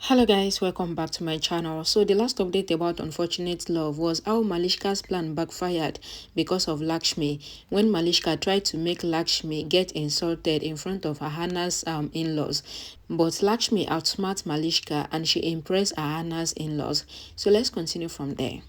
Hello guys, welcome back to my channel. So the last update about unfortunate love was how Malishka's plan backfired because of Lakshmi when Malishka tried to make Lakshmi get insulted in front of Ahana's in-laws. But Lakshmi outsmarted Malishka and she impressed Ahana's in-laws. So let's continue from there.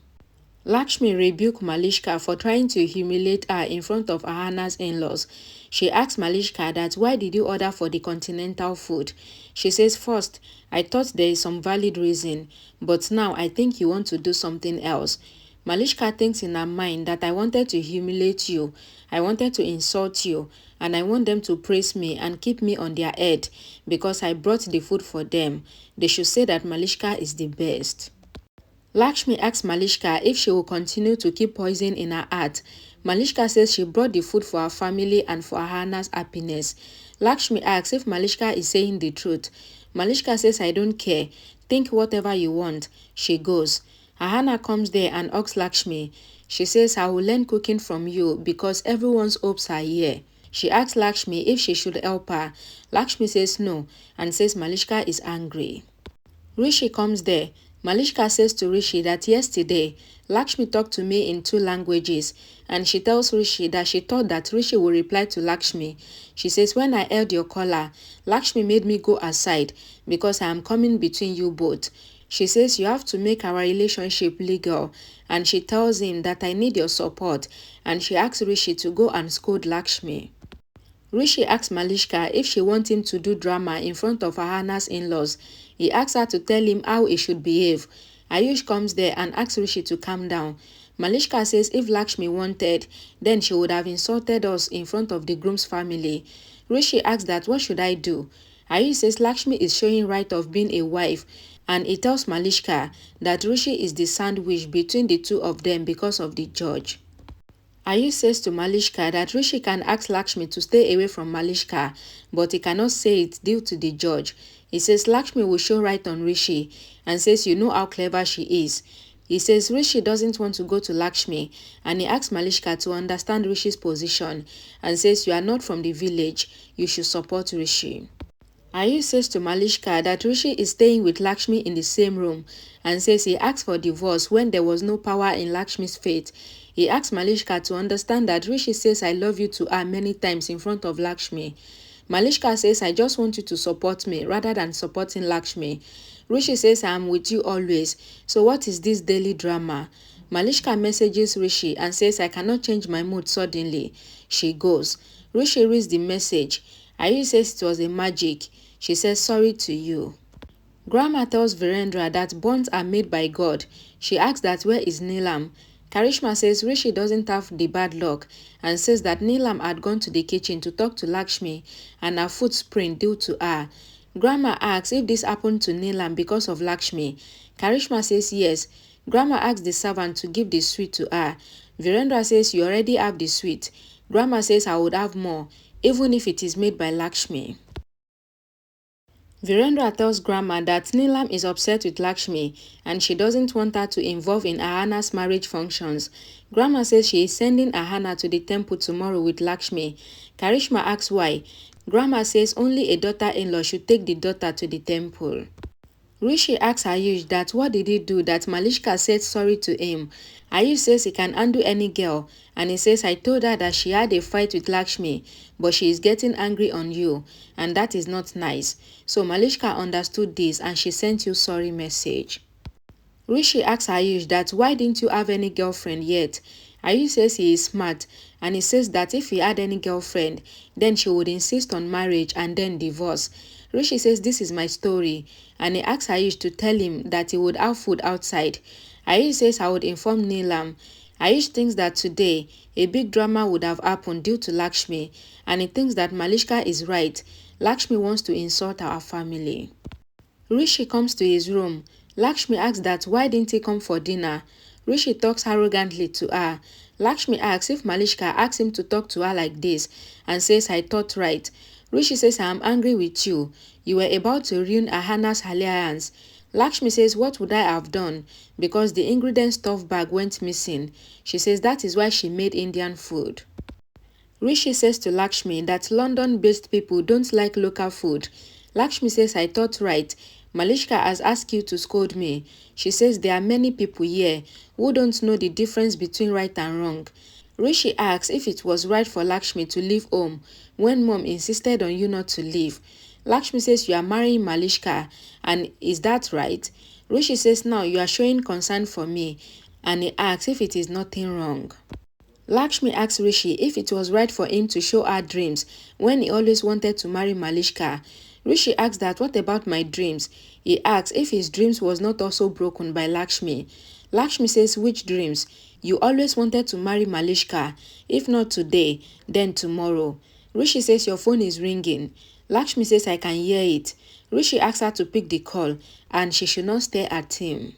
Lakshmi rebuked Malishka for trying to humiliate her in front of Ahana's in-laws. She asked Malishka that why did you order for the continental food? She says, first, I thought there is some valid reason, but now I think you want to do something else. Malishka thinks in her mind that I wanted to humiliate you, I wanted to insult you, and I want them to praise me and keep me on their head because I brought the food for them. They should say that Malishka is the best. Lakshmi asks Malishka if she will continue to keep poison in her heart. Malishka says she brought the food for her family and for Ahana's happiness. Lakshmi asks if Malishka is saying the truth. Malishka says, I don't care. Think whatever you want. She goes. Ahana comes there and asks Lakshmi. She says, I will learn cooking from you because everyone's hopes are here. She asks Lakshmi if she should help her. Lakshmi says no and says Malishka is angry. Rishi comes there. Malishka says to Rishi that yesterday, Lakshmi talked to me in 2 languages and she tells Rishi that she thought that Rishi would reply to Lakshmi. She says, when I held your collar, Lakshmi made me go aside because I am coming between you both. She says you have to make our relationship legal and she tells him that I need your support and she asks Rishi to go and scold Lakshmi. Rishi asks Malishka if she wants him to do drama in front of Ahana's in-laws. He asks her to tell him how he should behave. Ayush comes there and asks Rishi to calm down. Malishka says if Lakshmi wanted, then she would have insulted us in front of the groom's family. Rishi asks that what should I do? Ayush says Lakshmi is showing right of being a wife and he tells Malishka that Rishi is the sandwich between the two of them because of the judge. Ayush says to Malishka that Rishi can ask Lakshmi to stay away from Malishka, but he cannot say it due to the judge. He says Lakshmi will show right on Rishi and says you know how clever she is. He says Rishi doesn't want to go to Lakshmi and he asks Malishka to understand Rishi's position and says you are not from the village, you should support Rishi. Ayush says to Malishka that Rishi is staying with Lakshmi in the same room and says he asked for divorce when there was no power in Lakshmi's fate. He asks Malishka to understand that Rishi says I love you to her many times in front of Lakshmi. Malishka says I just want you to support me rather than supporting Lakshmi. Rishi says I am with you always, so what is this daily drama? Malishka messages Rishi and says I cannot change my mood suddenly. She goes. Rishi reads the message. Ayush says it was a magic. She says sorry to you. Grandma tells Virendra that bonds are made by God. She asks that where is Neelam? Karishma says Rishi doesn't have the bad luck and says that Neelam had gone to the kitchen to talk to Lakshmi and her foot sprained due to her. Grandma asks if this happened to Neelam because of Lakshmi. Karishma says yes. Grandma asks the servant to give the sweet to her. Virendra says you already have the sweet. Grandma says I would have more, even if it is made by Lakshmi. Virendra tells Grandma that Neelam is upset with Lakshmi and she doesn't want her to involve in Ahana's marriage functions. Grandma says she is sending Ahana to the temple tomorrow with Lakshmi. Karishma asks why. Grandma says only a daughter-in-law should take the daughter to the temple. Rishi asks Ayush that what did he do that Malishka said sorry to him. Ayush says he can undo any girl and he says I told her that she had a fight with Lakshmi but she is getting angry on you and that is not nice. So Malishka understood this and she sent you sorry message. Rishi asks Ayush that why didn't you have any girlfriend yet? Ayush says he is smart and he says that if he had any girlfriend then she would insist on marriage and then divorce. Rishi says this is my story and he asks Ayush to tell him that he would have food outside. Ayush says I would inform Neelam. Ayush thinks that today a big drama would have happened due to Lakshmi and he thinks that Malishka is right. Lakshmi wants to insult our family. Rishi comes to his room. Lakshmi asks that why didn't he come for dinner? Rishi talks arrogantly to her. Lakshmi asks if Malishka asks him to talk to her like this and says I thought right. Rishi says I am angry with you. You were about to ruin Ahana's alliance. Lakshmi says what would I have done because the ingredient stuff bag went missing. She says that is why she made Indian food. Rishi says to Lakshmi that London-based people don't like local food. Lakshmi says I thought right. Malishka has asked you to scold me. She says there are many people here who don't know the difference between right and wrong. Rishi asks if it was right for Lakshmi to leave home when mom insisted on you not to leave. Lakshmi says you are marrying Malishka, and is that right? Rishi says now you are showing concern for me, and he asks if it is nothing wrong. Lakshmi asks Rishi if it was right for him to show her dreams when he always wanted to marry Malishka. Rishi asks that what about my dreams? He asks if his dreams was not also broken by Lakshmi. Lakshmi says which dreams? You always wanted to marry Malishka. If not today, then tomorrow. Rishi says your phone is ringing. Lakshmi says I can hear it. Rishi asks her to pick the call and she should not stare at him.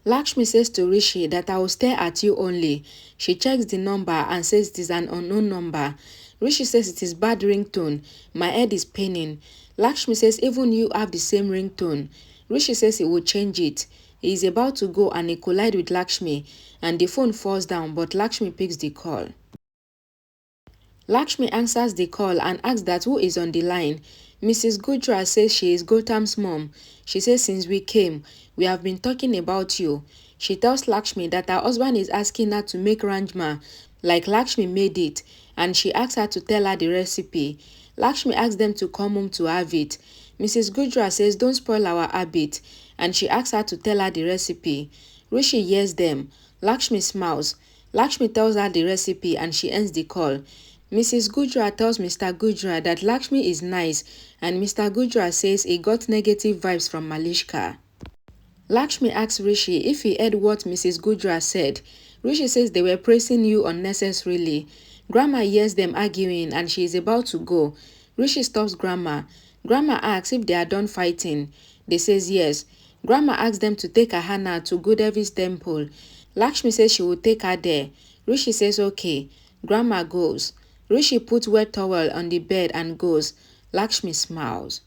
Lakshmi says to Rishi that I will stare at you only. She checks the number and says it is an unknown number. Rishi says it is bad ringtone. My head is paining. Lakshmi says even you have the same ringtone. Rishi says he will change it. He is about to go and he collides with Lakshmi and the phone falls down, but Lakshmi picks the call. Lakshmi answers the call and asks that who is on the line. Mrs. Gujral says she is Gautam's mom. She says since we came, we have been talking about you. She tells Lakshmi that her husband is asking her to make ranjma like Lakshmi made it, and she asks her to tell her the recipe. Lakshmi asks them to come home to have it. Mrs. Gujral says don't spoil our habit, and she asks her to tell her the recipe. Rishi hears them. Lakshmi smiles. Lakshmi tells her the recipe and she ends the call. Mrs. Gujral tells Mr. Gujral that Lakshmi is nice, and Mr. Gujral says he got negative vibes from Malishka. Lakshmi asks Rishi if he heard what Mrs. Gujral said. Rishi says they were praising you unnecessarily. Grandma hears them arguing and she is about to go. Rishi stops Grandma. Grandma asks if they are done fighting. They says yes. Grandma asks them to take Ahana to Gudevi's temple. Lakshmi says she will take her there. Rishi says okay. Grandma goes. Rishi puts wet towel on the bed and goes. Lakshmi smiles.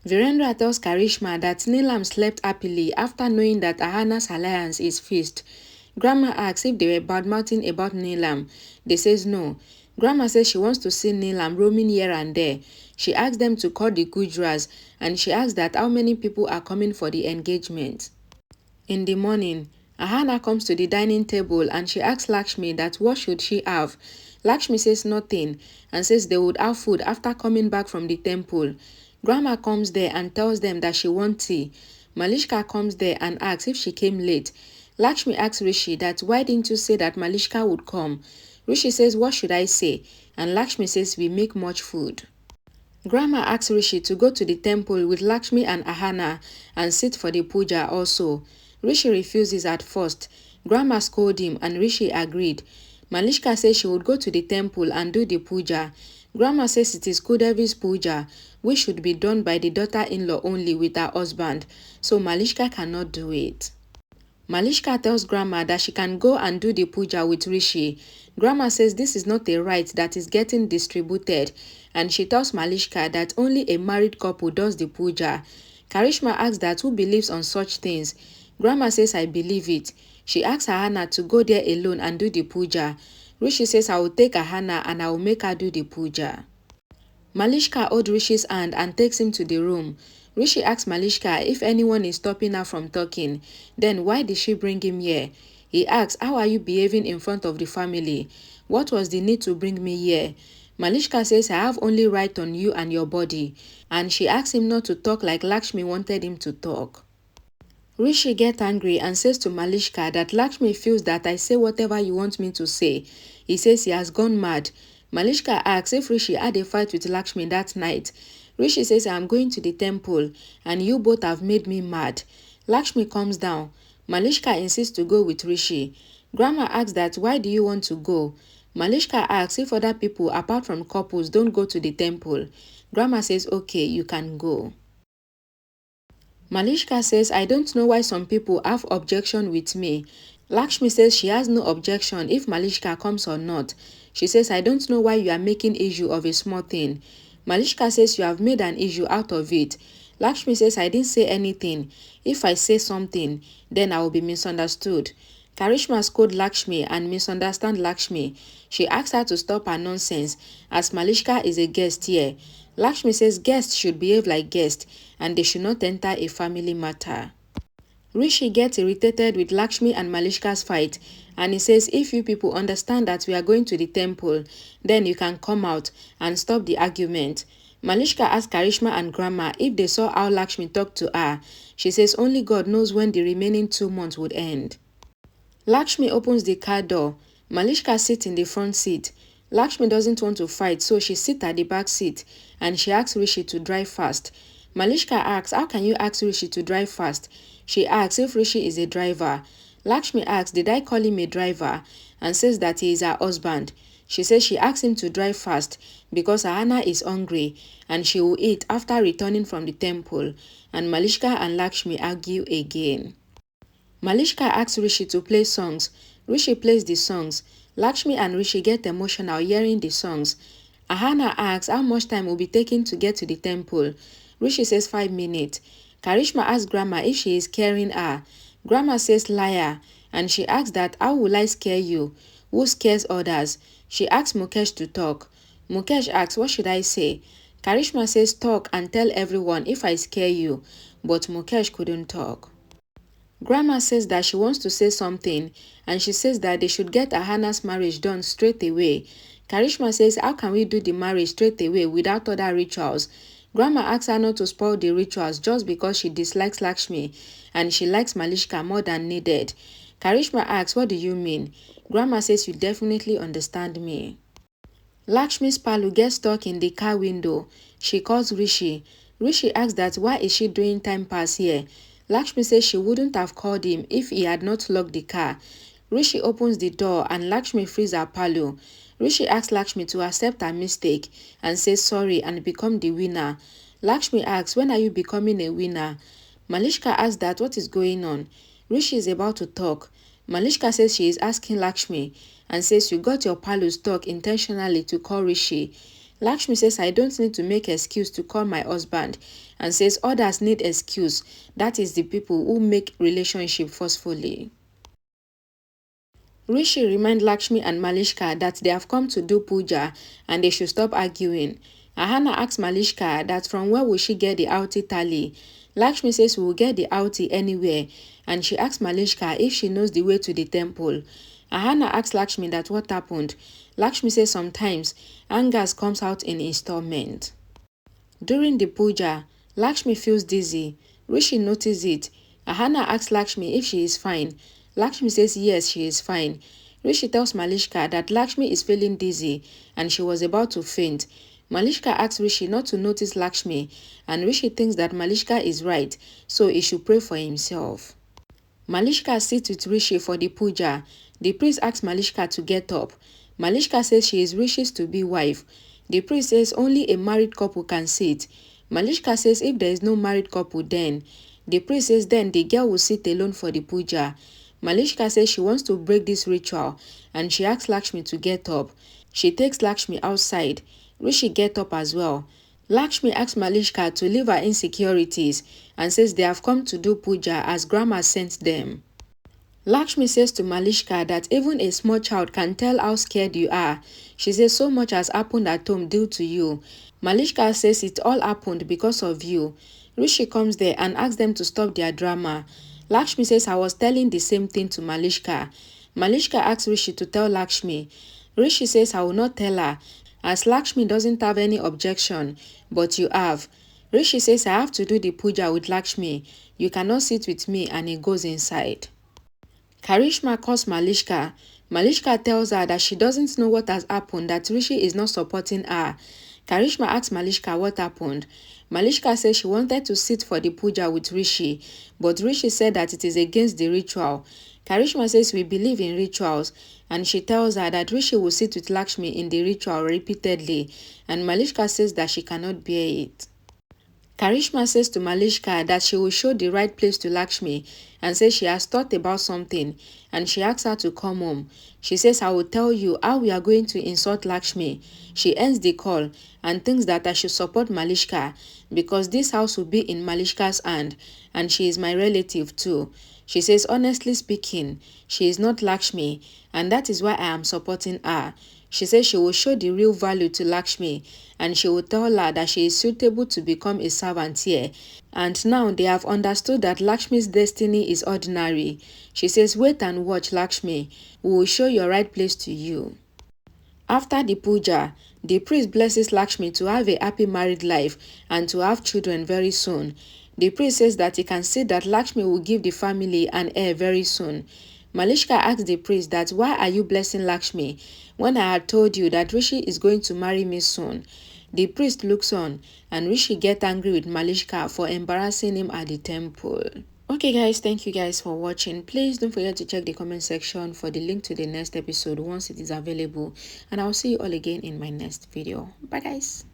Virendra tells Karishma that Neelam slept happily after knowing that Ahana's alliance is fixed. Grandma asks if they were badmouthing about Neelam. They says no. Grandma says she wants to see Neelam roaming here and there. She asks them to call the Gujrals and she asks that how many people are coming for the engagement. In the morning, Ahana comes to the dining table and she asks Lakshmi that what should she have. Lakshmi says nothing and says they would have food after coming back from the temple. Grandma comes there and tells them that she wants tea. Malishka comes there and asks if she came late. Lakshmi asks Rishi that why didn't you say that Malishka would come? Rishi says what should I say? And Lakshmi says we make much food. Grandma asks Rishi to go to the temple with Lakshmi and Ahana and sit for the puja also. Rishi refuses at first. Grandma scolded him and Rishi agreed. Malishka says she would go to the temple and do the puja. Grandma says it is Kudevi's puja, which should be done by the daughter-in-law only with her husband, so Malishka cannot do it. Malishka tells Grandma that she can go and do the puja with Rishi. Grandma says this is not a right that is getting distributed, and she tells Malishka that only a married couple does the puja. Karishma asks that who believes on such things. Grandma says I believe it. She asks Ahana to go there alone and do the puja. Rishi says I will take Ahana and I will make her do the puja. Malishka holds Rishi's hand and takes him to the room. Rishi asks Malishka if anyone is stopping her from talking. Then why did she bring him here? He asks how are you behaving in front of the family? What was the need to bring me here? Malishka says I have only right on you and your body. And she asks him not to talk like Lakshmi wanted him to talk. Rishi gets angry and says to Malishka that Lakshmi feels that I say whatever you want me to say. He says he has gone mad. Malishka asks if Rishi had a fight with Lakshmi that night. Rishi says I am going to the temple and you both have made me mad. Lakshmi comes down. Malishka insists to go with Rishi. Grandma asks that why do you want to go? Malishka asks if other people apart from couples don't go to the temple. Grandma says okay, you can go. Malishka says, I don't know why some people have objection with me. Lakshmi says she has no objection if Malishka comes or not. She says, I don't know why you are making issue of a small thing. Malishka says you have made an issue out of it. Lakshmi says, I didn't say anything. If I say something, then I will be misunderstood. Karishma scolded Lakshmi and misunderstand Lakshmi. She asks her to stop her nonsense as Malishka is a guest here. Lakshmi says guests should behave like guests and they should not enter a family matter. Rishi gets irritated with Lakshmi and Malishka's fight, and he says if you people understand that we are going to the temple, then you can come out and stop the argument. Malishka asks Karishma and Grandma if they saw how Lakshmi talked to her. She says only God knows when the remaining 2 months would end. Lakshmi opens the car door. Malishka sits in the front seat. Lakshmi doesn't want to fight, so she sits at the back seat and she asks Rishi to drive fast. Malishka asks, how can you ask Rishi to drive fast? She asks if Rishi is a driver. Lakshmi asks, did I call him a driver? And says that he is her husband. She says she asks him to drive fast because Ahana is hungry and she will eat after returning from the temple. And Malishka and Lakshmi argue again. Malishka asks Rishi to play songs. Rishi plays the songs. Lakshmi and Rishi get emotional hearing the songs. Ahana asks how much time will be taken to get to the temple. Rishi says 5 minutes. Karishma asks Grandma if she is scaring her. Grandma says liar, and she asks that how will I scare you? Who scares others? She asks Mukesh to talk. Mukesh asks what should I say? Karishma says talk and tell everyone if I scare you, but Mukesh couldn't talk. Grandma says that she wants to say something, and she says that they should get Ahana's marriage done straight away. Karishma says how can we do the marriage straight away without other rituals? Grandma asks her not to spoil the rituals just because she dislikes Lakshmi and she likes Malishka more than needed. Karishma asks, what do you mean? Grandma says, you definitely understand me. Lakshmi's Palu gets stuck in the car window. She calls Rishi. Rishi asks that why is she doing time pass here? Lakshmi says she wouldn't have called him if he had not locked the car. Rishi opens the door and Lakshmi frees her Palu. Rishi asks Lakshmi to accept her mistake and says sorry and become the winner. Lakshmi asks, when are you becoming a winner? Malishka asks that what is going on. Rishi is about to talk. Malishka says she is asking Lakshmi and says you got your Palu stuck intentionally to call Rishi. Lakshmi says I don't need to make excuse to call my husband and says others need excuse. That is the people who make relationship forcefully. Rishi reminds Lakshmi and Malishka that they have come to do puja and they should stop arguing. Ahana asks Malishka that from where will she get the outie tali. Lakshmi says we will get the outie anywhere, and she asks Malishka if she knows the way to the temple. Ahana asks Lakshmi that what happened. Lakshmi says sometimes anger comes out in installment. During the puja, Lakshmi feels dizzy. Rishi notices it. Ahana asks Lakshmi if she is fine. Lakshmi says yes, she is fine. Rishi tells Malishka that Lakshmi is feeling dizzy and she was about to faint. Malishka asks Rishi not to notice Lakshmi, and Rishi thinks that Malishka is right, so he should pray for himself. Malishka sits with Rishi for the puja. The priest asks Malishka to get up. Malishka says she is Rishi's to-be wife. The priest says only a married couple can sit. Malishka says if there is no married couple then. The priest says then the girl will sit alone for the puja. Malishka says she wants to break this ritual and she asks Lakshmi to get up. She takes Lakshmi outside. Rishi gets up as well. Lakshmi asks Malishka to leave her insecurities and says they have come to do puja as Grandma sent them. Lakshmi says to Malishka that even a small child can tell how scared you are. She says so much has happened at home due to you. Malishka says it all happened because of you. Rishi comes there and asks them to stop their drama. Lakshmi says I was telling the same thing to Malishka. Malishka asks Rishi to tell Lakshmi. Rishi says I will not tell her as Lakshmi doesn't have any objection, but you have. Rishi says I have to do the puja with Lakshmi. You cannot sit with me, and he goes inside. Karishma calls Malishka. Malishka tells her that she doesn't know what has happened, that Rishi is not supporting her. Karishma asks Malishka what happened. Malishka says she wanted to sit for the puja with Rishi, but Rishi said that it is against the ritual. Karishma says we believe in rituals, and she tells her that Rishi will sit with Lakshmi in the ritual repeatedly, and Malishka says that she cannot bear it. Karishma says to Malishka that she will show the right place to Lakshmi and says she has thought about something, and she asks her to come home. She says I will tell you how we are going to insult Lakshmi. She ends the call and thinks that I should support Malishka because this house will be in Malishka's hand and she is my relative too. She says honestly speaking, she is not Lakshmi and that is why I am supporting her. She says she will show the real value to Lakshmi and she will tell her that she is suitable to become a servant here. And now they have understood that Lakshmi's destiny is ordinary. She says, wait and watch, Lakshmi. We will show your right place to you. After the puja, the priest blesses Lakshmi to have a happy married life and to have children very soon. The priest says that he can see that Lakshmi will give the family an heir very soon. Malishka asks the priest that why are you blessing Lakshmi when I had told you that Rishi is going to marry me soon. The priest looks on and Rishi gets angry with Malishka for embarrassing him at the temple. Okay guys, thank you guys for watching. Please don't forget to check the comment section for the link to the next episode once it is available, and I'll see you all again in my next video. Bye guys.